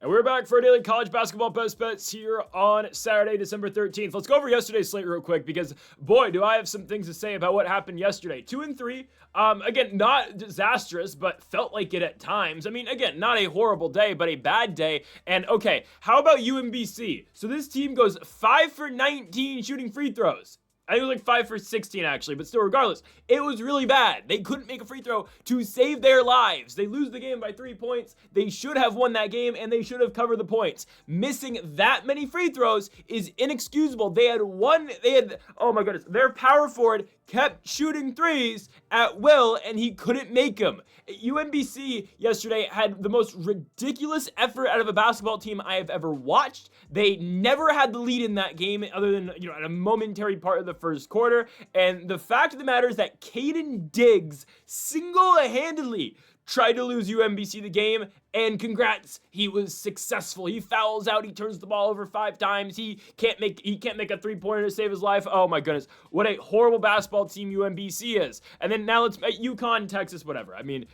And we're back for a daily college basketball best bets here on Saturday, December 13th. Let's go over yesterday's slate real quick because, boy, do I have some things to say about what happened yesterday. 2 and 3, again, not disastrous, but felt like it at times. I mean, again, not a horrible day, but a bad day. And, okay, how about UMBC? So this team goes 5 for 19 shooting free throws. I think it was like 5 for 16 actually, but still regardless, it was really bad. They couldn't make a free throw to save their lives. They lose the game by 3 points. They should have won that game and they should have covered the points. Missing that many free throws is inexcusable. Oh my goodness, their power forward kept shooting threes at will and he couldn't make them. UMBC yesterday had the most ridiculous effort out of a basketball team I have ever watched. They never had the lead in that game other than, at a momentary part of the first quarter. And the fact of the matter is that Caden Diggs single-handedly tried to lose UMBC the game, and congrats, he was successful. He fouls out, he turns the ball over 5 times, he can't make a three-pointer to save his life. Oh my goodness, what a horrible basketball team UMBC is. And then now let's UConn, Texas, whatever. I mean,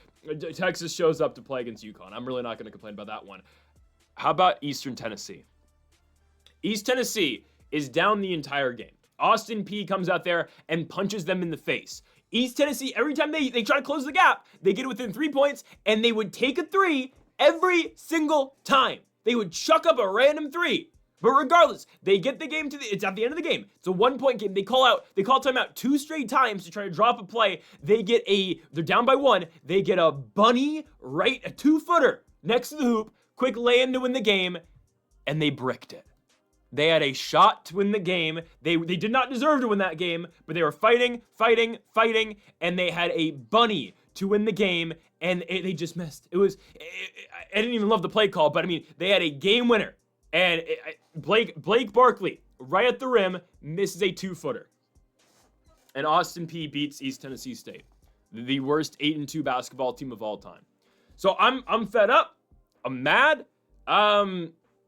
Texas shows up to play against UConn. I'm really not going to complain about that one. How about Eastern Tennessee? East Tennessee is down the entire game. Austin Peay comes out there and punches them in the face. East Tennessee, every time they try to close the gap, they get within 3 points, and they would take a three every single time. They would chuck up a random three. But regardless, they get the game it's at the end of the game. It's a 1-point game. They call timeout 2 straight times to try to drop a play. They're down by 1. They get a bunny right, a 2-footer next to the hoop, quick lay-in to win the game, and they bricked it. They had a shot to win the game. They did not deserve to win that game, but they were fighting, and they had a bunny to win the game, and they just missed. I didn't even love the play call, but I mean, they had a game winner, and Blake Barkley, right at the rim, misses a 2-footer. And Austin Peay beats East Tennessee State, the worst 8-2 basketball team of all time. So I'm fed up. I'm mad.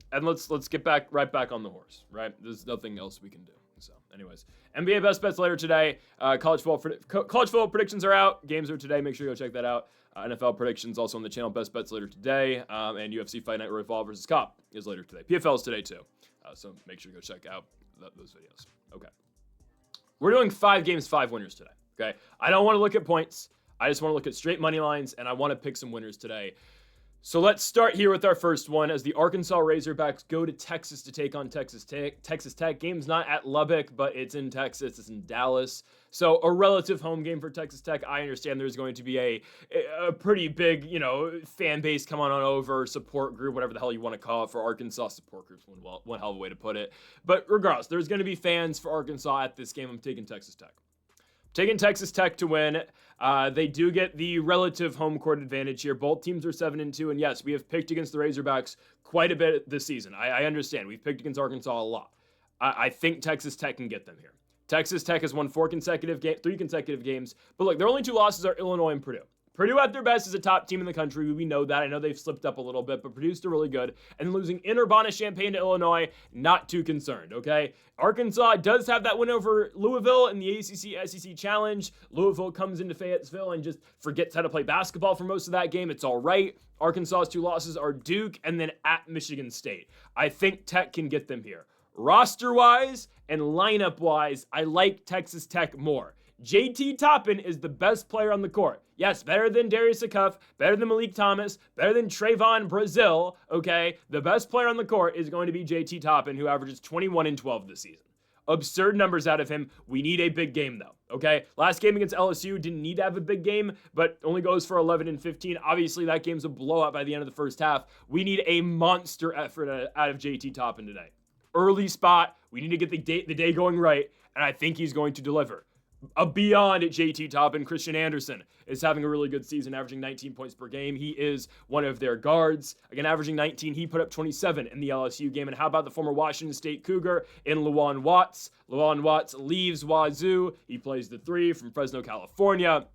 And let's get right back on the horse, right? There's nothing else we can do. So, anyways, NBA best bets later today. College football predictions are out. Games are today. Make sure you go check that out. NFL predictions also on the channel. Best bets later today. And UFC Fight Night Royval versus Cop is later today. PFL is today too. So make sure you go check out those videos. Okay. We're doing 5 games, 5 winners today. Okay. I don't want to look at points. I just want to look at straight money lines, and I want to pick some winners today. So let's start here with our first one as the Arkansas Razorbacks go to Texas to take on Texas Tech. Game's not at Lubbock, but it's in Texas. It's in Dallas. So a relative home game for Texas Tech. I understand there's going to be a pretty big, fan base come on over, support group, whatever the hell you want to call it for Arkansas. Support group's one hell of a way to put it. But regardless, there's going to be fans for Arkansas at this game. I'm taking Texas Tech. Taking Texas Tech to win. They do get the relative home court advantage here. Both teams are 7-2, and yes, we have picked against the Razorbacks quite a bit this season. I understand. We've picked against Arkansas a lot. I think Texas Tech can get them here. Texas Tech has won 3 consecutive games, but look, their only 2 losses are Illinois and Purdue. Purdue at their best is a top team in the country. We know that. I know they've slipped up a little bit, but Purdue's still really good. And losing in Urbana-Champaign to Illinois, not too concerned, okay? Arkansas does have that win over Louisville in the ACC-SEC Challenge. Louisville comes into Fayetteville and just forgets how to play basketball for most of that game. It's all right. Arkansas's 2 losses are Duke and then at Michigan State. I think Tech can get them here. Roster-wise and lineup-wise, I like Texas Tech more. JT Toppin is the best player on the court. Yes, better than Darius Acuff, better than Malik Thomas, better than Trayvon Brazile, okay? The best player on the court is going to be JT Toppin, who averages 21 and 12 this season. Absurd numbers out of him. We need a big game, though, okay? Last game against LSU didn't need to have a big game, but only goes for 11 and 15. Obviously, that game's a blowout by the end of the first half. We need a monster effort out of JT Toppin today. Early spot. We need to get the day going right, and I think he's going to deliver. Beyond JT Toppin, Christian Anderson is having a really good season, averaging 19 points per game. He is one of their guards. Again, averaging 19, he put up 27 in the LSU game. And how about the former Washington State Cougar in Lawan Watts? Lawan Watts leaves Wazoo. He plays the 3 from Fresno, California.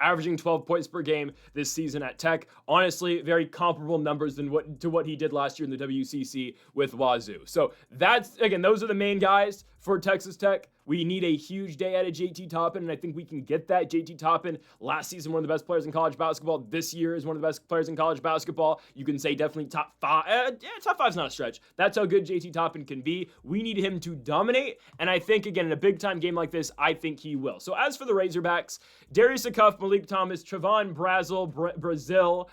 Averaging 12 points per game this season at Tech. Honestly, very comparable numbers to what he did last year in the WCC with Wazoo. So those are the main guys for Texas Tech. We need a huge day out of JT Toppin, and I think we can get that. JT Toppin, last season, one of the best players in college basketball. This year is one of the best players in college basketball. You can say definitely top five. Top five's not a stretch. That's how good JT Toppin can be. We need him to dominate, and I think, again, in a big-time game like this, I think he will. So as for the Razorbacks, Darius Acuff, Malik Thomas, Trevon Brazil,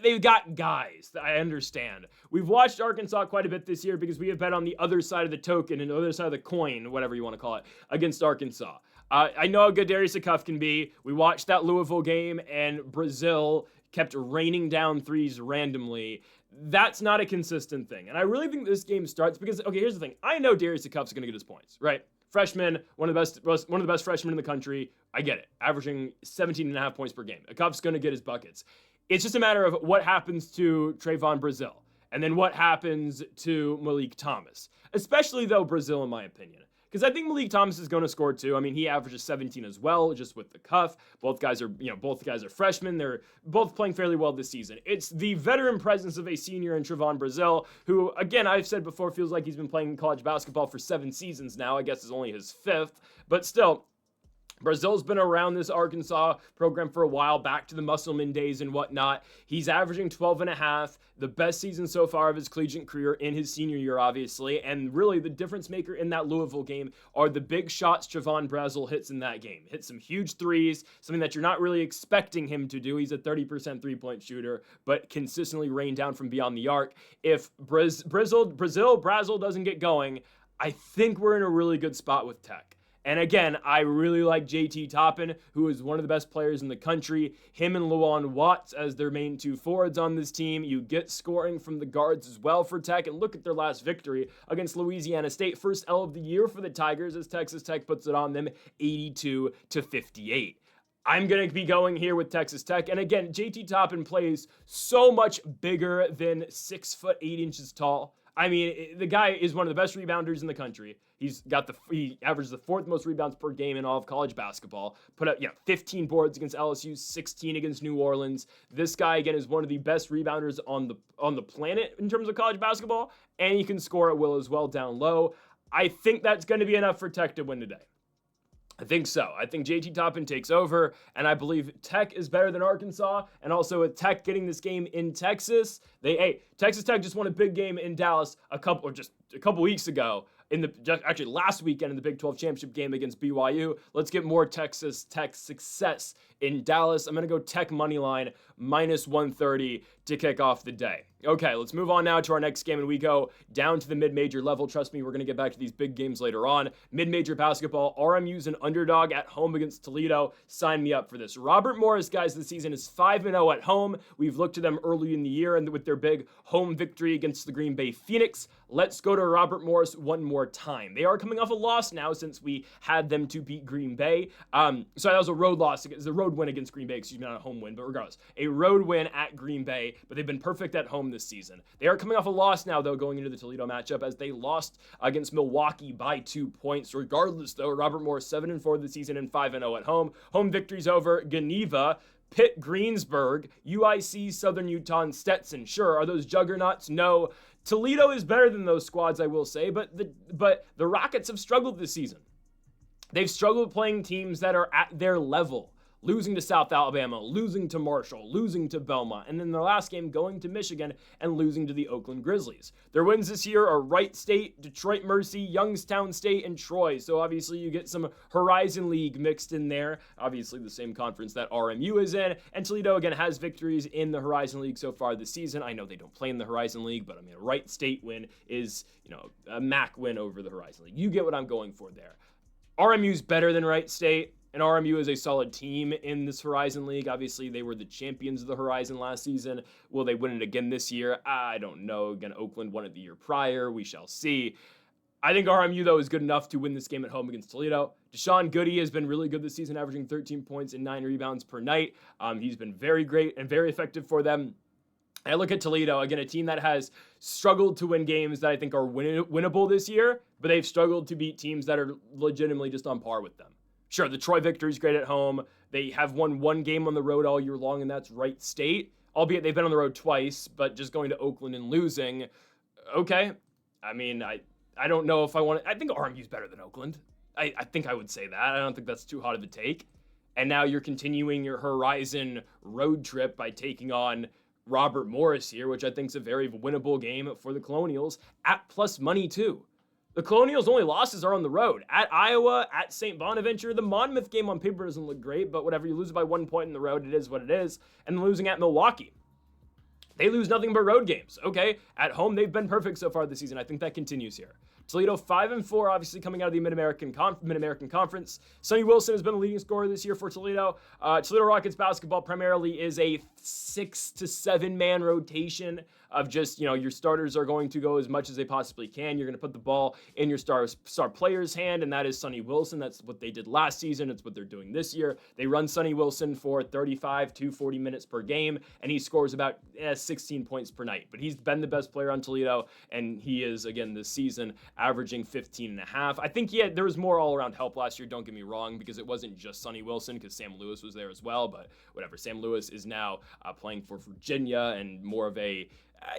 they've got guys that I understand. We've watched Arkansas quite a bit this year because we have bet on the other side of the token and the other side of the coin, whatever you want to call it, against Arkansas. I know how good Darius Acuff can be. We watched that Louisville game, and Brazil kept raining down threes randomly. That's not a consistent thing. And I really think this game starts because, okay, here's the thing. I know Darius Acuff's going to get his points, right? Freshman, one of the best freshmen in the country. I get it. Averaging 17.5 points per game. Acuff's going to get his buckets. It's just a matter of what happens to Trevon Brazil, and then what happens to Malik Thomas. Especially, though, Brazil, in my opinion. Because I think Malik Thomas is going to score too. I mean, he averages 17 as well, just with the cuff. Both guys are freshmen. They're both playing fairly well this season. It's the veteran presence of a senior in Trevon Brazil, who, again, I've said before, feels like he's been playing college basketball for 7 seasons now. I guess it's only his 5th, but still. Brazil's been around this Arkansas program for a while, back to the Musselman days and whatnot. He's averaging 12.5, the best season so far of his collegiate career in his senior year, obviously. And really, the difference maker in that Louisville game are the big shots Trevon Brazil hits in that game. Hits some huge threes, something that you're not really expecting him to do. He's a 30% three-point shooter, but consistently rain down from beyond the arc. If Brazil doesn't get going, I think we're in a really good spot with Tech. And again, I really like JT Toppin, who is one of the best players in the country. Him and Luan Watts as their main 2 forwards on this team. You get scoring from the guards as well for Tech. And look at their last victory against Louisiana State. First L of the year for the Tigers as Texas Tech puts it on them 82-58. I'm going to be going here with Texas Tech. And again, JT Toppin plays so much bigger than 6 foot 8 inches tall. I mean, the guy is one of the best rebounders in the country. He averages the 4th most rebounds per game in all of college basketball. Put up 15 boards against LSU, 16 against New Orleans. This guy again is one of the best rebounders on the planet in terms of college basketball, and he can score at will as well down low. I think that's going to be enough for Tech to win today. I think so. I think JT Toppin takes over, and I believe Tech is better than Arkansas. And also with Tech getting this game in Texas, Texas Tech just won a big game in Dallas a couple weeks ago. Actually last weekend in the Big 12 championship game against BYU. Let's get more Texas Tech success in Dallas. I'm going to go Tech money line -130 to kick off the day. Okay, let's move on now to our next game, and we go down to the mid-major level. Trust me, we're going to get back to these big games later on. Mid-major basketball, RMU's an underdog at home against Toledo. Sign me up for this. Robert Morris, guys, this season is 5-0 at home. We've looked to them early in the year and with their big home victory against the Green Bay Phoenix. Let's go to Robert Morris one more time. They are coming off a loss now since we had them to beat Green Bay. So that was a road loss. It was a road win against Green Bay, not a home win, but regardless, a road win at Green Bay, but they've been perfect at home this season. They are coming off a loss now, though, going into the Toledo matchup as they lost against Milwaukee by 2 points. Regardless, though, Robert Morris 7-4 this season and 5-0 at home. Home victories over Geneva, Pitt, Greensburg, UIC, Southern Utah, and Stetson. Sure, are those juggernauts? No. Toledo is better than those squads, I will say, but the Rockets have struggled this season. They've struggled playing teams that are at their level. Losing to South Alabama, losing to Marshall, losing to Belmont, and then the last game going to Michigan and losing to the Oakland Grizzlies. Their wins this year are Wright State, Detroit Mercy, Youngstown State, and Troy. So obviously you get some Horizon League mixed in there. Obviously the same conference that RMU is in. And Toledo, again, has victories in the Horizon League so far this season. I know they don't play in the Horizon League, but I mean, a Wright State win is, a MAC win over the Horizon League. You get what I'm going for there. RMU's better than Wright State. And RMU is a solid team in this Horizon League. Obviously, they were the champions of the Horizon last season. Will they win it again this year? I don't know. Again, Oakland won it the year prior. We shall see. I think RMU, though, is good enough to win this game at home against Toledo. Deshaun Goody has been really good this season, averaging 13 points and 9 rebounds per night. He's been very great and very effective for them. I look at Toledo, again, a team that has struggled to win games that I think are winnable this year, but they've struggled to beat teams that are legitimately just on par with them. Sure, the Troy victory is great at home. They have won one game on the road all year long, and that's Wright State. Albeit they've been on the road twice, but just going to Oakland and losing. Okay. I mean, I don't know if I want to. I think RMU's better than Oakland. I think I would say that. I don't think that's too hot of a take. And now you're continuing your Horizon road trip by taking on Robert Morris here, which I think is a very winnable game for the Colonials at plus money too. The Colonials' only losses are on the road. At Iowa, at St. Bonaventure. The Monmouth game on paper doesn't look great, but whatever. You lose by 1 point in the road, it is what it is. And losing at Milwaukee. They lose nothing but road games. Okay, at home, they've been perfect so far this season. I think that continues here. Toledo 5-4, obviously coming out of the Mid-American Conference. Sonny Wilson has been the leading scorer this year for Toledo. Toledo Rockets basketball primarily is a 6 to 7 man rotation of just, your starters are going to go as much as they possibly can. You're going to put the ball in your star player's hand, and that is Sonny Wilson. That's what they did last season. It's what they're doing this year. They run Sonny Wilson for 35 to 40 minutes per game, and he scores about 16 points per night. But he's been the best player on Toledo, and he is, again, this season, averaging 15.5. I think there was more all-around help last year, don't get me wrong, because it wasn't just Sonny Wilson, because Sam Lewis was there as well, but whatever. Sam Lewis is now playing for Virginia, and more of a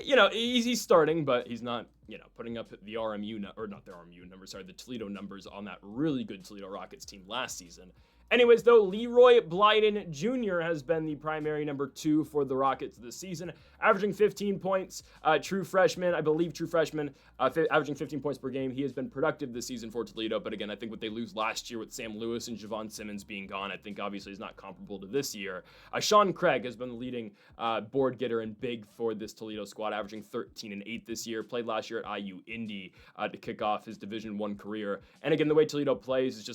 he's starting, but he's not, putting up the the Toledo numbers on that really good Toledo Rockets team last season. Anyways, though, Leroy Blyden Jr. has been the primary number 2 for the Rockets this season, averaging 15 points. True freshman, averaging 15 points per game. He has been productive this season for Toledo, but again, I think what they lose last year with Sam Lewis and Javon Simmons being gone, I think obviously is not comparable to this year. Sean Craig has been the leading board getter and big for this Toledo squad, averaging 13 and 8 this year. Played last year at IU Indy to kick off his Division I career. And again, the way Toledo plays is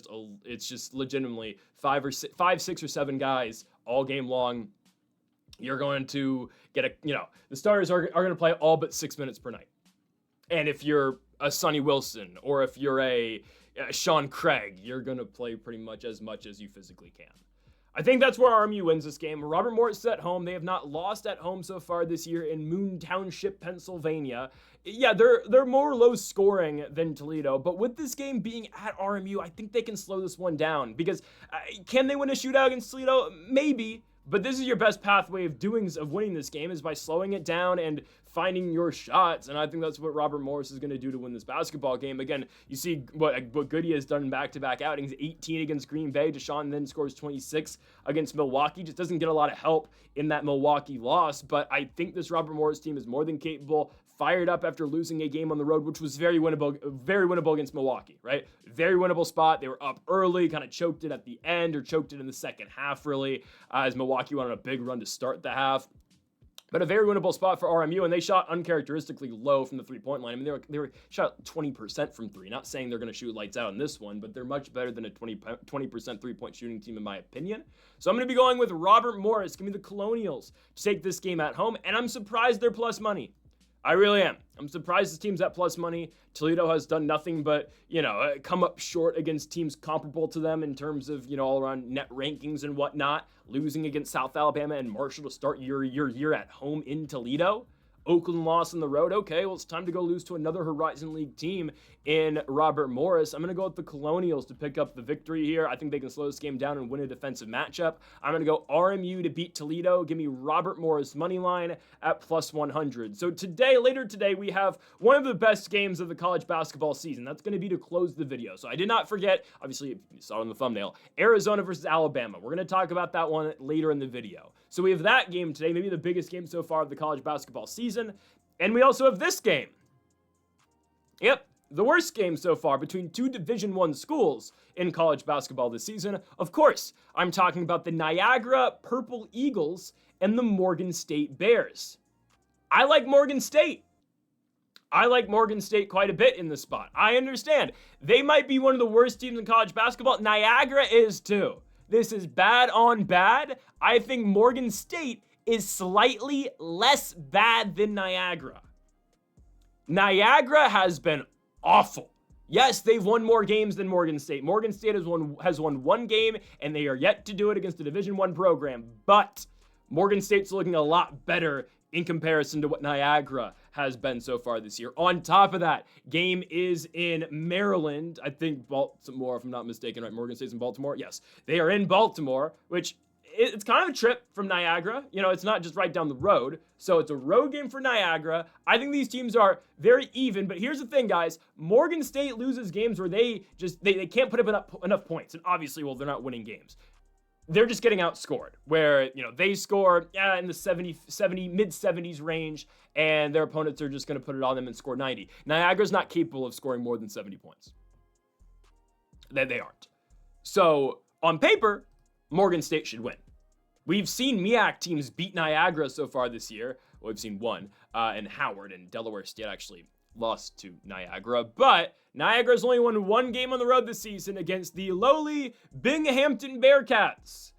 just legitimately 5, 6, or 7 guys all game long. You're going to get the starters are going to play all but 6 minutes per night. And if you're a Sonny Wilson or if you're a Sean Craig, you're going to play pretty much as you physically can. I think that's where RMU wins this game. Robert Morris is at home. They have not lost at home so far this year in Moon Township, Pennsylvania. Yeah, they're more low scoring than Toledo, but with this game being at RMU, I think they can slow this one down because can they win a shootout against Toledo? Maybe. But this is your best pathway of winning this game is by slowing it down and finding your shots. And I think that's what Robert Morris is going to do to win this basketball game. Again, you see what Goody has done in back-to-back outings. 18 against Green Bay. Deshaun then scores 26 against Milwaukee. Just doesn't get a lot of help in that Milwaukee loss. But I think this Robert Morris team is more than capable. Fired up after losing a game on the road, which was very winnable against Milwaukee, right? Very winnable spot. They were up early, kind of choked it at the end or choked it in the second half, really, as Milwaukee went on a big run to start the half. But a very winnable spot for RMU, and they shot uncharacteristically low from the three-point line. I mean, they were shot 20% from three. Not saying they're going to shoot lights out in this one, but they're much better than a 20% three-point shooting team, in my opinion. So I'm going to be going with Robert Morris. Give me the Colonials to take this game at home, and I'm surprised they're plus money. I really am. I'm surprised this team's at plus money. Toledo has done nothing but, come up short against teams comparable to them in terms of, all around net rankings and whatnot. Losing against South Alabama and Marshall to start your year at home in Toledo. Oakland lost on the road. Okay, well, it's time to go lose to another Horizon League team in Robert Morris. I'm going to go with the Colonials to pick up the victory here. I think they can slow this game down and win a defensive matchup. I'm going to go RMU to beat Toledo. Give me Robert Morris money line at plus 100. So later today, we have one of the best games of the college basketball season. That's going to be to close the video. So I did not forget, obviously, if you saw it on the thumbnail, Arizona versus Alabama. We're going to talk about that one later in the video. So we have that game today, maybe the biggest game so far of the college basketball season. And we also have this game. Yep, the worst game so far between two Division I schools in college basketball this season. Of course, I'm talking about the Niagara Purple Eagles and the Morgan State Bears. I like Morgan State. I like Morgan State quite a bit in this spot. I understand. They might be one of the worst teams in college basketball. Niagara is too. This is bad on bad. I think Morgan State is slightly less bad than Niagara. Niagara has been awful. Yes, they've won more games than Morgan State. Morgan State has won one game, and they are yet to do it against a Division I program. But Morgan State's looking a lot better in comparison to what Niagara has been so far this year. On top of that, game is in Maryland. I think Baltimore, if I'm not mistaken, right? Morgan State's in Baltimore? Yes. They are in Baltimore, which it's kind of a trip from Niagara. You know, it's not just right down the road. So it's a road game for Niagara. I think these teams are very even. But here's the thing, guys. Morgan State loses games where they can't put up enough points. And obviously, well, they're not winning games. They're just getting outscored, where, you know, they score in the 70 mid-70s range, and their opponents are just going to put it on them and score 90. Niagara's not capable of scoring more than 70 points. They aren't. So, on paper, Morgan State should win. We've seen MEAC teams beat Niagara so far this year. Well, we've seen one, and Howard and Delaware State actually lost to Niagara, but Niagara's only won one game on the road this season against the lowly Binghamton Bearcats.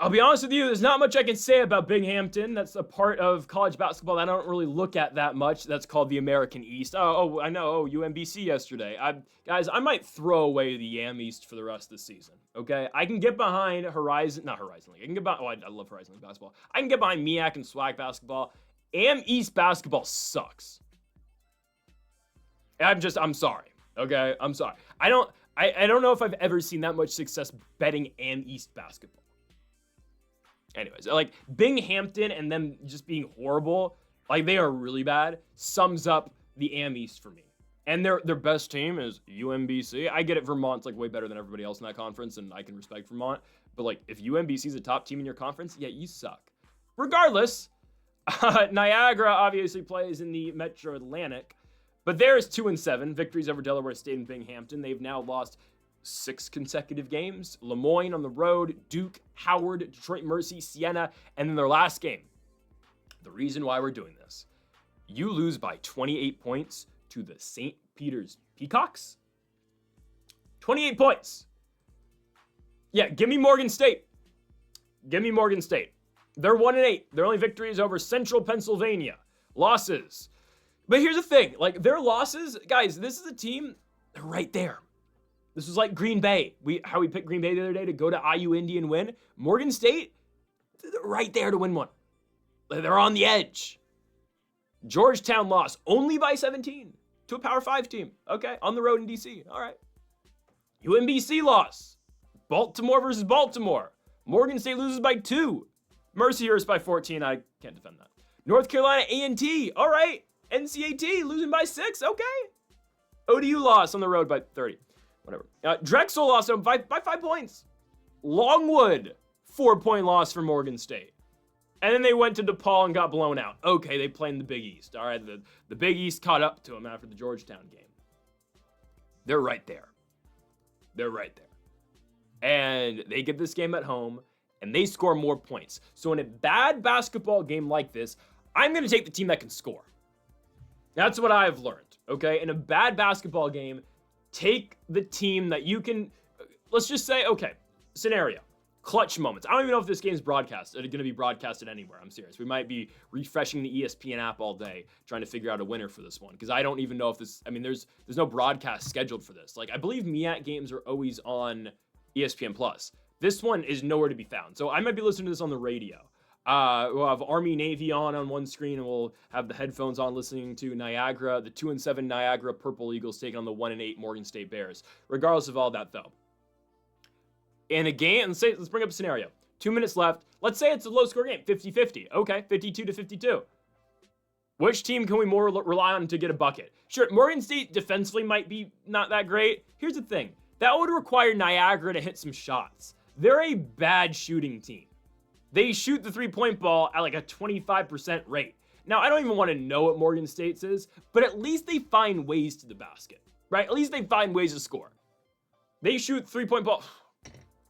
I'll be honest with you, there's not much I can say about Binghamton. That's a part of college basketball that I don't really look at that much. That's called the American East. I know. UMBC yesterday. Guys, I might throw away the Yam East for the rest of the season, okay? I can get behind not Horizon League. I can get behind, I love Horizon League basketball. I can get behind MEAC and SWAC basketball. Am East basketball sucks. I'm sorry. Okay? I'm sorry. I don't know if I've ever seen that much success betting Am East basketball. Anyways, like Binghamton and them just being horrible, like they are really bad, sums up the Am East for me. And their best team is UMBC. I get it, Vermont's like way better than everybody else in that conference, and I can respect Vermont. But like if UMBC is a top team in your conference, yeah, you suck. Regardless, Niagara obviously plays in the Metro Atlantic, but there is 2-7 victories over Delaware State and Binghamton. They've now lost 6 consecutive games. Lemoyne on the road, Duke, Howard, Detroit Mercy, Siena, and then their last game. The reason why we're doing this, you lose by 28 points to the St. Peter's Peacocks. 28 points. Yeah, give me Morgan State. Give me Morgan State. They're 1-8. Their only victory is over Central Pennsylvania. Losses. But here's the thing. Like, their losses, guys, this is a team, they're right there. This was like Green Bay. How we picked Green Bay the other day to go to IU Indy and win. Morgan State, they're right there to win one. They're on the edge. Georgetown lost only by 17 to a Power 5 team. Okay, on the road in DC. All right. UMBC loss. Baltimore versus Baltimore. Morgan State loses by 2. Mercyhurst by 14. I can't defend that. North Carolina A&T. All right. NCAT losing by 6. Okay. ODU lost on the road by 30. Whatever. Drexel lost by 5 points. Longwood, 4-point loss for Morgan State. And then they went to DePaul and got blown out. Okay, they played in the Big East. All right, the Big East caught up to them after the Georgetown game. They're right there. They're right there. And they get this game at home, and they score more points. So in a bad basketball game like this, I'm going to take the team that can score. That's what I've learned, okay? In a bad basketball game, take the team that you can, let's just say, okay, scenario, clutch moments. I don't even know if this game's broadcasted. It's going to be broadcasted anywhere. I'm serious. We might be refreshing the ESPN app all day trying to figure out a winner for this one because I don't even know if this, I mean, there's no broadcast scheduled for this. Like, I believe MEAC games are always on ESPN Plus. This one is nowhere to be found. So I might be listening to this on the radio. We'll have Army Navy on one screen, and we'll have the headphones on listening to Niagara, the 2-7 Niagara Purple Eagles taking on the 1-8 Morgan State Bears. Regardless of all that, though, in a game, let's bring up a scenario. 2 minutes left. Let's say it's a low-score game, 50-50. Okay, 52-52. Which team can we more rely on to get a bucket? Sure, Morgan State defensively might be not that great. Here's the thing. That would require Niagara to hit some shots. They're a bad shooting team. They shoot the three-point ball at like a 25% rate. Now, I don't even want to know what Morgan State's is, but at least they find ways to the basket, right? At least they find ways to score. They shoot three-point ball,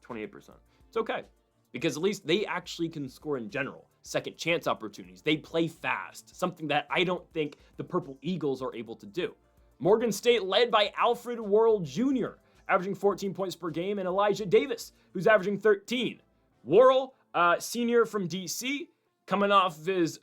28%. It's okay, because at least they actually can score in general. Second chance opportunities. They play fast, something that I don't think the Purple Eagles are able to do. Morgan State led by Alfred Worrell Jr., averaging 14 points per game, and Elijah Davis, who's averaging 13. Worrell, senior from DC, coming off his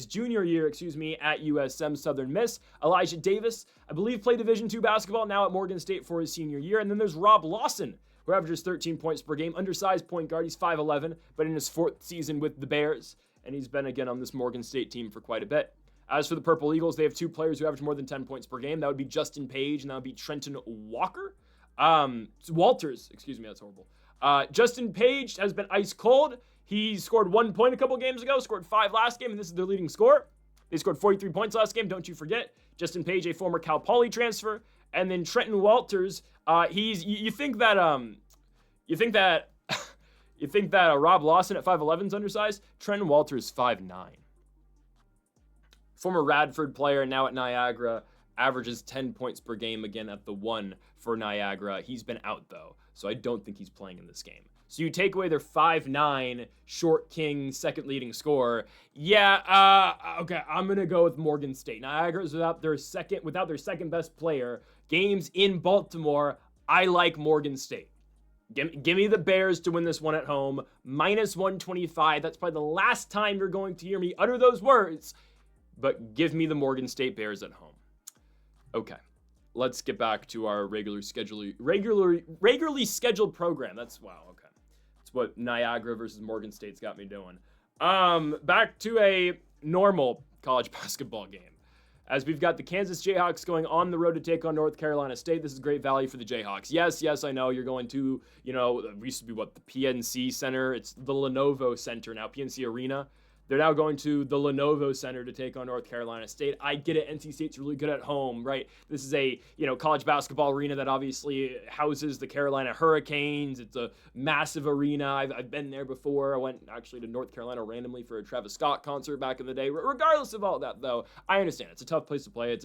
junior year, at USM Southern Miss. Elijah Davis, I believe, played Division II basketball, now at Morgan State for his senior year. And then there's Rob Lawson, who averages 13 points per game, undersized point guard. He's 5'11", but in his 4th season with the Bears, and he's been again on this Morgan State team for quite a bit. As for the Purple Eagles, they have 2 players who average more than 10 points per game. That would be Justin Page, and that would be Trenton Walters, that's horrible. Justin Page has been ice cold. He scored 1 point a couple games ago, scored 5 last game, and this is their leading scorer. They scored 43 points last game, don't you forget. Justin Page, a former Cal Poly transfer. And then Trenton Walters, you think that Rob Lawson at 5'11 is undersized? Trenton Walters 5'9. Former Radford player, now at Niagara, averages 10 points per game again at the 1 for Niagara. He's been out though, so I don't think he's playing in this game. So you take away their 5'9", short king, second leading scorer. Yeah, okay, I'm going to go with Morgan State. Niagara's without their second best player. Games in Baltimore, I like Morgan State. Give me the Bears to win this one at home. Minus 125. That's probably the last time you're going to hear me utter those words. But give me the Morgan State Bears at home. Okay. Let's get back to our regularly scheduled program. Wow, okay. That's what Niagara versus Morgan State's got me doing. Back to a normal college basketball game. As we've got the Kansas Jayhawks going on the road to take on North Carolina State. This is great value for the Jayhawks. Yes, I know you're going to, it used to be the PNC Center. It's the Lenovo Center now, PNC Arena. They're now going to the Lenovo Center to take on North Carolina State. I get it. NC State's really good at home, right? This is a, college basketball arena that obviously houses the Carolina Hurricanes. It's a massive arena. I've been there before. I went actually to North Carolina randomly for a Travis Scott concert back in the day. Regardless of all that, though, I understand. It's a tough place to play. It's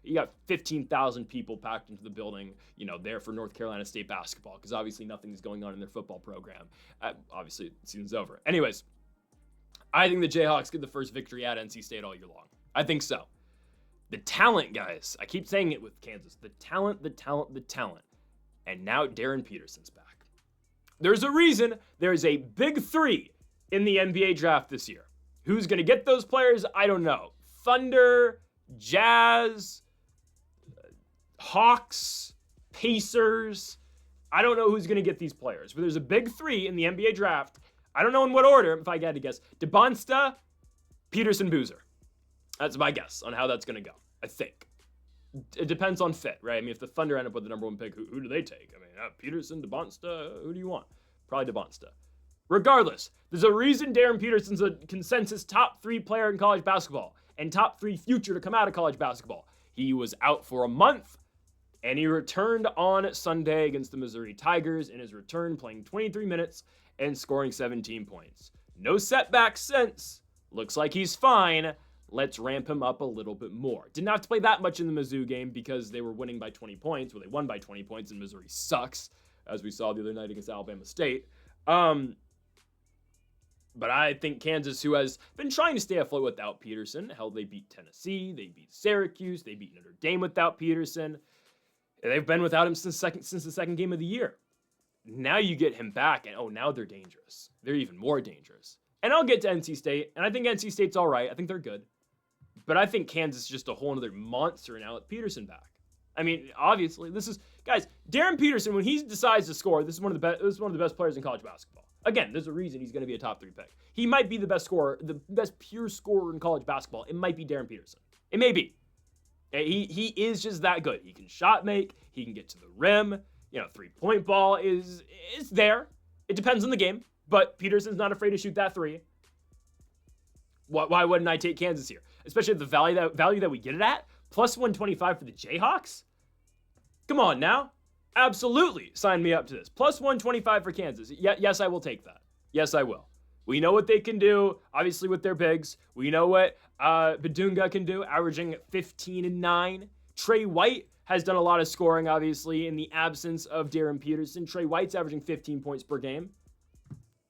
you got 15,000 people packed into the building, there for North Carolina State basketball, because obviously nothing's going on in their football program. Obviously, the season's over. Anyways, I think the Jayhawks get the first victory at NC State all year long. I think so. The talent, guys. I keep saying it with Kansas. The talent. And now Darren Peterson's back. There's a reason there's a big 3 in the NBA draft this year. Who's going to get those players? I don't know. Thunder, Jazz, Hawks, Pacers. I don't know who's going to get these players. But there's a big 3 in the NBA draft. I don't know in what order, if I had to guess. DeBonsta, Peterson, Boozer. That's my guess on how that's going to go, I think. It depends on fit, right? I mean, if the Thunder end up with the number 1 pick, who do they take? I mean, Peterson, DeBonsta, who do you want? Probably DeBonsta. Regardless, there's a reason Darren Peterson's a consensus top 3 player in college basketball and top 3 future to come out of college basketball. He was out for a month, and he returned on Sunday against the Missouri Tigers. In his return, playing 23 minutes and scoring 17 points. No setbacks since. Looks like he's fine. Let's ramp him up a little bit more. Didn't have to play that much in the Mizzou game because they were winning by 20 points. Well, they won by 20 points, and Missouri sucks, as we saw the other night against Alabama State. But I think Kansas, who has been trying to stay afloat without Peterson, hell, they beat Tennessee, they beat Syracuse, they beat Notre Dame without Peterson. They've been without him since the second game of the year. Now you get him back, and now they're dangerous. They're even more dangerous. And I'll get to NC State, and I think NC State's all right. I think they're good. But I think Kansas is just a whole other monster now with Peterson back. I mean, obviously, guys, Darren Peterson, when he decides to score, this is one of the best players in college basketball. Again, there's a reason he's going to be a top 3 pick. He might be the best scorer, the best pure scorer in college basketball. It might be Darren Peterson. It may be. He is just that good. He can shot make. He can get to the rim. 3-point ball is there. It depends on the game, but Peterson's not afraid to shoot that 3. Why wouldn't I take Kansas here? Especially at the value that we get it at, plus 125 for the Jayhawks? Come on now. Absolutely sign me up to this. Plus 125 for Kansas. Yes, I will take that. Yes, I will. We know what they can do, obviously, with their bigs. We know what Badunga can do, averaging 15 and 9. Trey White has done a lot of scoring, obviously, in the absence of Darren Peterson. Trey White's averaging 15 points per game.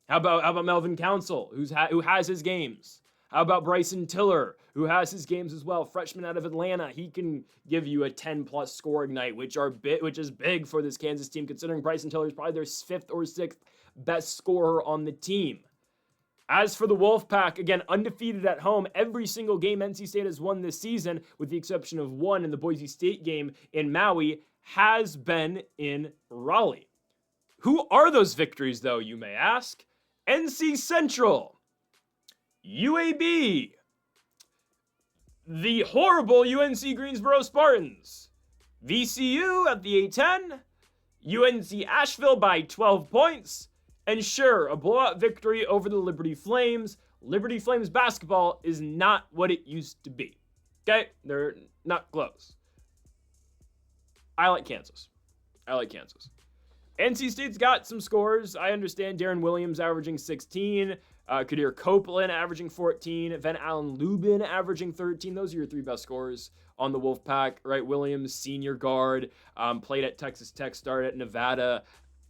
How about Melvin Council, who has his games? How about Bryson Tiller, who has his games as well? Freshman out of Atlanta, he can give you a 10-plus scoring night, which is big for this Kansas team, considering Bryson Tiller is probably their 5th or 6th best scorer on the team. As for the Wolfpack, again, undefeated at home. Every single game NC State has won this season, with the exception of one in the Boise State game in Maui, has been in Raleigh. Who are those victories, though, you may ask? NC Central, UAB, the horrible UNC Greensboro Spartans, VCU at the A10, UNC Asheville by 12 points. And sure, a blowout victory over the Liberty Flames. Liberty Flames basketball is not what it used to be. Okay? They're not close. I like Kansas. NC State's got some scores. I understand Darren Williams averaging 16. Kadir Copeland averaging 14. Van Allen Lubin averaging 13. Those are your three best scorers on the Wolfpack, right? Williams, senior guard, played at Texas Tech, started at Nevada,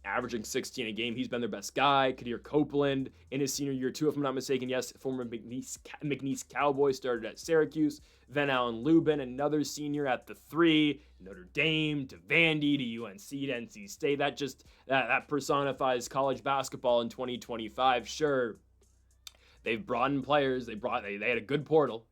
averaging 16 a game. He's been their best guy. Kadir Copeland in his senior year too, if I'm not mistaken. Yes, former McNeese Cowboy, started at Syracuse. Van Allen Lubin, another senior at the 3. Notre Dame to Vandy to UNC to NC State. That personifies college basketball in 2025. Sure, they've brought in players. They had a good portal.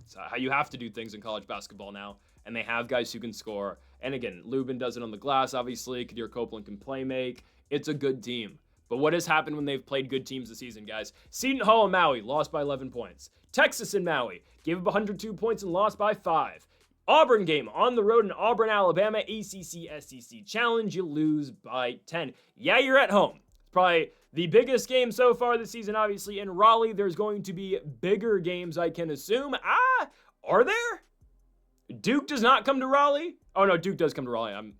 It's how you have to do things in college basketball now. And they have guys who can score. And again, Lubin does it on the glass, obviously. Kadir Copeland can play make. It's a good team. But what has happened when they've played good teams this season, guys? Seton Hall and Maui lost by 11 points. Texas and Maui gave up 102 points and lost by 5. Auburn game on the road in Auburn, Alabama. ACC SEC Challenge. You lose by 10. Yeah, you're at home. It's probably the biggest game so far this season, obviously. In Raleigh, there's going to be bigger games, I can assume. Are there? Duke does not come to Raleigh? Oh, no, Duke does come to Raleigh. I'm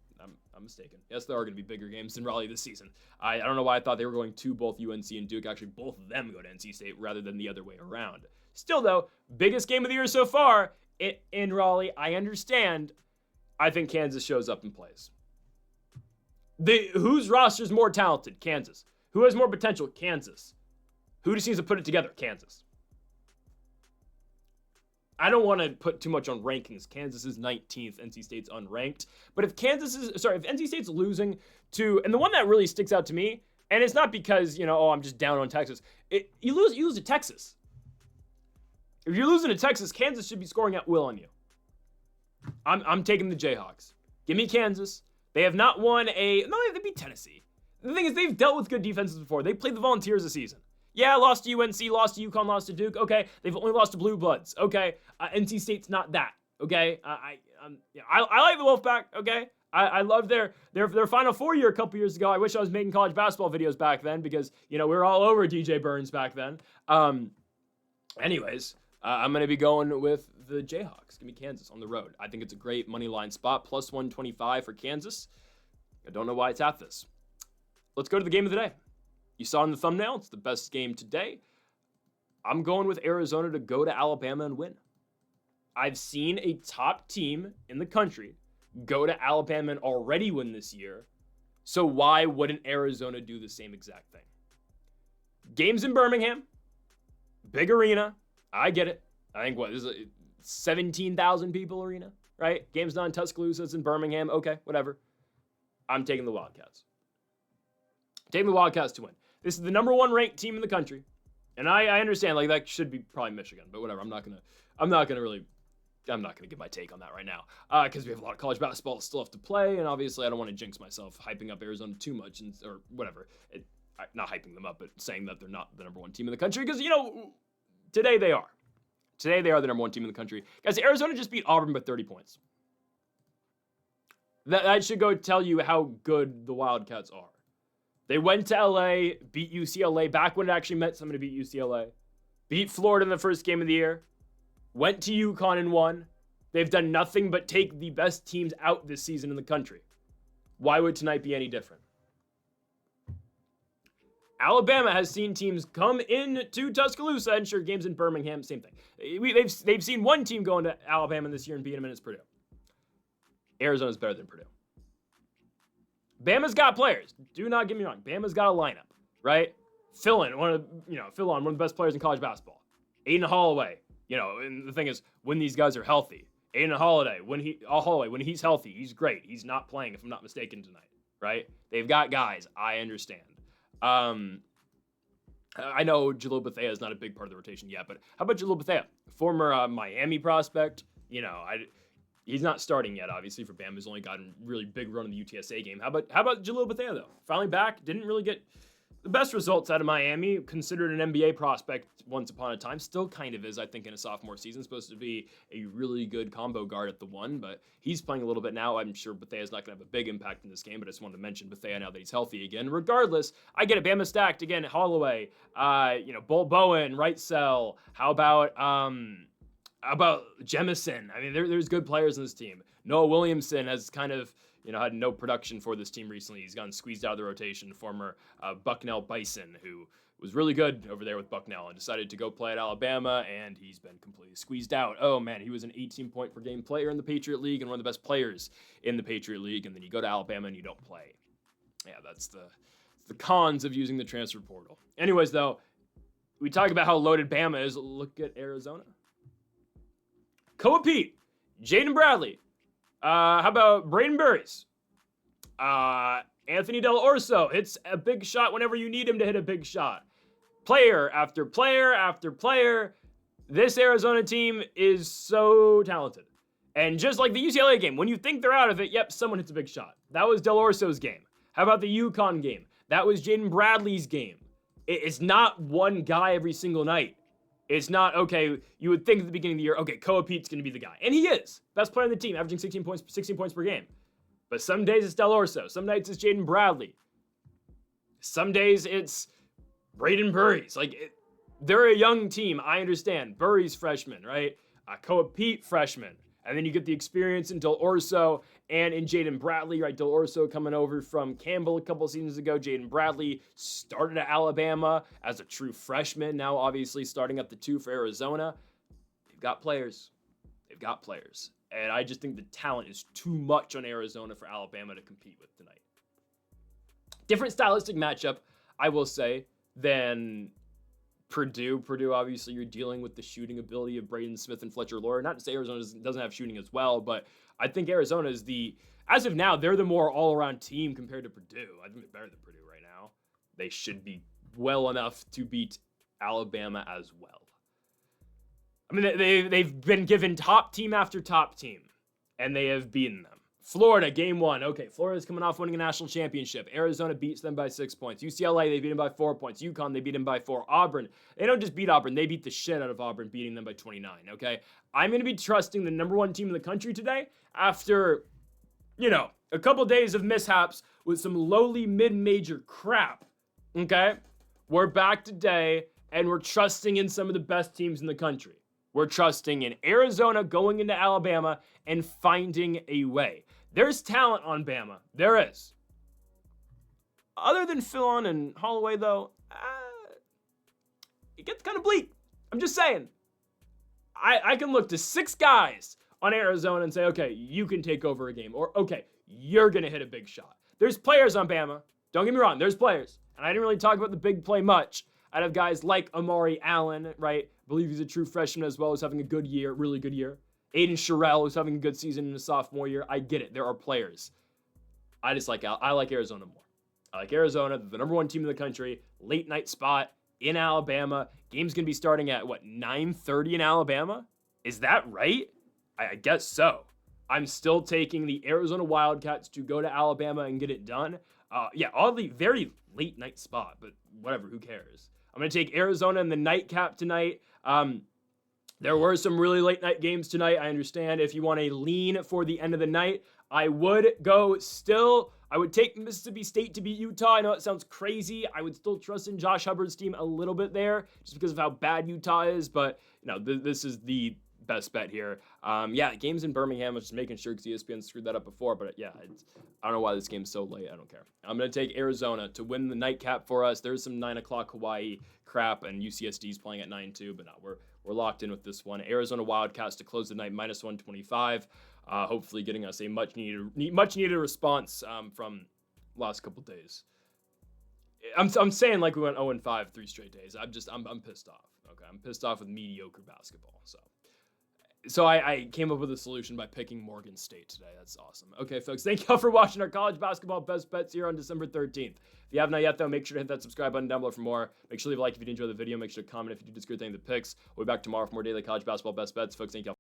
mistaken. Yes, there are going to be bigger games in Raleigh this season. I don't know why I thought they were going to both UNC and Duke. Actually, both of them go to NC State rather than the other way around. Still, though, biggest game of the year so far in Raleigh. I understand. I think Kansas shows up and plays. Whose roster's more talented? Kansas. Who has more potential? Kansas. Who just needs to put it together? Kansas. I don't want to put too much on rankings. Kansas is 19th. NC State's unranked. But if NC State's losing to, and the one that really sticks out to me, and it's not because, I'm just down on Texas. You lose to Texas. If you're losing to Texas, Kansas should be scoring at will on you. I'm taking the Jayhawks. Give me Kansas. They have not won they beat Tennessee. The thing is, they've dealt with good defenses before. They played the Volunteers this season. Yeah, lost to UNC, lost to UConn, lost to Duke. Okay, they've only lost to Blue Bloods. Okay, NC State's not that. Okay, I like the Wolfpack. Okay, I love their Final Four year a couple years ago. I wish I was making college basketball videos back then because we were all over DJ Burns back then. Anyways, I'm gonna be going with the Jayhawks. Give me Kansas on the road. I think it's a great money line spot. Plus 125 for Kansas. I don't know why it's at this. Let's go to the game of the day. You saw in the thumbnail, it's the best game today. I'm going with Arizona to go to Alabama and win. I've seen a top team in the country go to Alabama and already win this year. So why wouldn't Arizona do the same exact thing? Games in Birmingham. Big arena. I get it. I think this is a 17,000 people arena, right? Game's not in Tuscaloosa, it's in Birmingham. Okay, whatever. I'm taking the Wildcats. Taking the Wildcats to win. This is the number 1 ranked team in the country. And I understand, that should be probably Michigan, but whatever. I'm not gonna give my take on that right now. Because we have a lot of college basketball still have to play, and obviously I don't want to jinx myself hyping up Arizona too much or whatever. Not hyping them up, but saying that they're not the number 1 team in the country, because today they are. Today they are the number 1 team in the country. Guys, Arizona just beat Auburn by 30 points. That should go tell you how good the Wildcats are. They went to LA, beat UCLA back when it actually meant something to beat UCLA. Beat Florida in the first game of the year. Went to UConn and won. They've done nothing but take the best teams out this season in the country. Why would tonight be any different? Alabama has seen teams come into Tuscaloosa, and sure, games in Birmingham, same thing. They've seen one team go into Alabama this year and beat them, and it's Purdue. Arizona's better than Purdue. Bama's got players. Do not get me wrong. Bama's got a lineup, right? Fill on one of the best players in college basketball. Aiden Holloway. And the thing is, when these guys are healthy, Aiden Holloway, when he's healthy, he's great. He's not playing, if I'm not mistaken, tonight, right? They've got guys. I understand. I know Jalil Bethea is not a big part of the rotation yet, but how about Jalil Bethea? Former Miami prospect. He's not starting yet, obviously, for Bama. He's only gotten really big run in the UTSA game. How about Jalil Bethea, though? Finally back. Didn't really get the best results out of Miami, considered an NBA prospect once upon a time, still kind of is, I think, in a sophomore season. Supposed to be a really good combo guard at the one, but he's playing a little bit now. I'm sure Bethea's not going to have a big impact in this game, but I just wanted to mention Bethea now that he's healthy again. Regardless, I get it. Bama stacked again. Holloway, Bull Bowen, Right Cell. How about Jemison? I mean, there's good players in this team. Noah Williamson has kind of had no production for this team recently. He's gotten squeezed out of the rotation. Former Bucknell Bison, who was really good over there with Bucknell and decided to go play at Alabama, and he's been completely squeezed out. Oh, man, he was an 18-point-per-game player in the Patriot League and one of the best players in the Patriot League, and then you go to Alabama and you don't play. Yeah, that's the cons of using the transfer portal. Anyways, though, we talk about how loaded Bama is. Look at Arizona. Koa Pete, Jaden Bradley. How about Braden Burries? Anthony Del Orso hits a big shot whenever you need him to hit a big shot. Player after player after player. This Arizona team is so talented. And just like the UCLA game, when you think they're out of it, yep, someone hits a big shot. That was Del Orso's game. How about the UConn game? That was Jaden Bradley's game. It's not one guy every single night. It's not, okay, you would think at the beginning of the year, okay, Koa Pete's going to be the guy. And he is. Best player on the team, averaging 16 points per game. But some days it's Del Orso. Some nights it's Jaden Bradley. Some days it's Braden Burries. They're a young team, I understand. Burries freshman, right? Koa Pete freshman. And then you get the experience in Del Orso and in Jaden Bradley, right? Del Orso coming over from Campbell a couple seasons ago. Jaden Bradley started at Alabama as a true freshman. Now, obviously, starting at the 2 for Arizona. They've got players. And I just think the talent is too much on Arizona for Alabama to compete with tonight. Different stylistic matchup, I will say, than Purdue. Purdue, obviously, you're dealing with the shooting ability of Braden Smith and Fletcher Loyer. Not to say Arizona doesn't have shooting as well, but I think Arizona is as of now, they're the more all-around team compared to Purdue. I think they're better than Purdue right now. They should be well enough to beat Alabama as well. I mean, they've been given top team after top team, and they have beaten them. Florida, game 1. Okay, Florida's coming off winning a national championship. Arizona beats them by 6 points. UCLA, they beat them by 4 points. UConn, they beat them by 4. Auburn, they don't just beat Auburn, they beat the shit out of Auburn, beating them by 29, okay? I'm going to be trusting the number 1 team in the country today after, a couple days of mishaps with some lowly mid-major crap, okay? We're back today, and we're trusting in some of the best teams in the country. We're trusting in Arizona going into Alabama and finding a way. There's talent on Bama. There is. Other than Philon and Holloway, though, it gets kind of bleak. I'm just saying. I can look to 6 guys on Arizona and say, okay, you can take over a game. Or, okay, you're going to hit a big shot. There's players on Bama. Don't get me wrong. There's players. And I didn't really talk about the big play much. I'd have guys like Amari Allen, right? I believe he's a true freshman as well, who's having a good year, really good year. Aiden Sherrill, who's having a good season in his sophomore year. I get it. There are players. I like Arizona more. I like Arizona, the number 1 team in the country, late night spot in Alabama. Game's going to be starting at, 9:30 in Alabama? Is that right? I guess so. I'm still taking the Arizona Wildcats to go to Alabama and get it done. Oddly, very late night spot, but whatever, who cares? I'm going to take Arizona in the nightcap tonight. There were some really late night games tonight. I understand if you want a lean for the end of the night, I would take Mississippi State to beat Utah. I know it sounds crazy. I would still trust in Josh Hubbard's team a little bit there just because of how bad Utah is, but this is the best bet here. Game's in Birmingham. I was just making sure because ESPN screwed that up before, but I don't know why this game's so late. I don't care. I'm going to take Arizona to win the nightcap for us. There's some 9 o'clock Hawaii crap, and UCSD's playing at 9 too, but no, we're locked in with this one. Arizona Wildcats to close the night, -125. Hopefully getting us a much needed response from last couple days. I'm saying like we went 0-5 3 straight days. I'm pissed off. Okay, I'm pissed off with mediocre basketball. So I came up with a solution by picking Morgan State today. That's awesome. Okay, folks, thank y'all for watching our college basketball best bets here on December 13th. If you have not yet, though, make sure to hit that subscribe button down below for more. Make sure to leave a like if you did enjoy the video. Make sure to comment if you did disagree with any of the picks. We'll be back tomorrow for more daily college basketball best bets. Folks, thank y'all.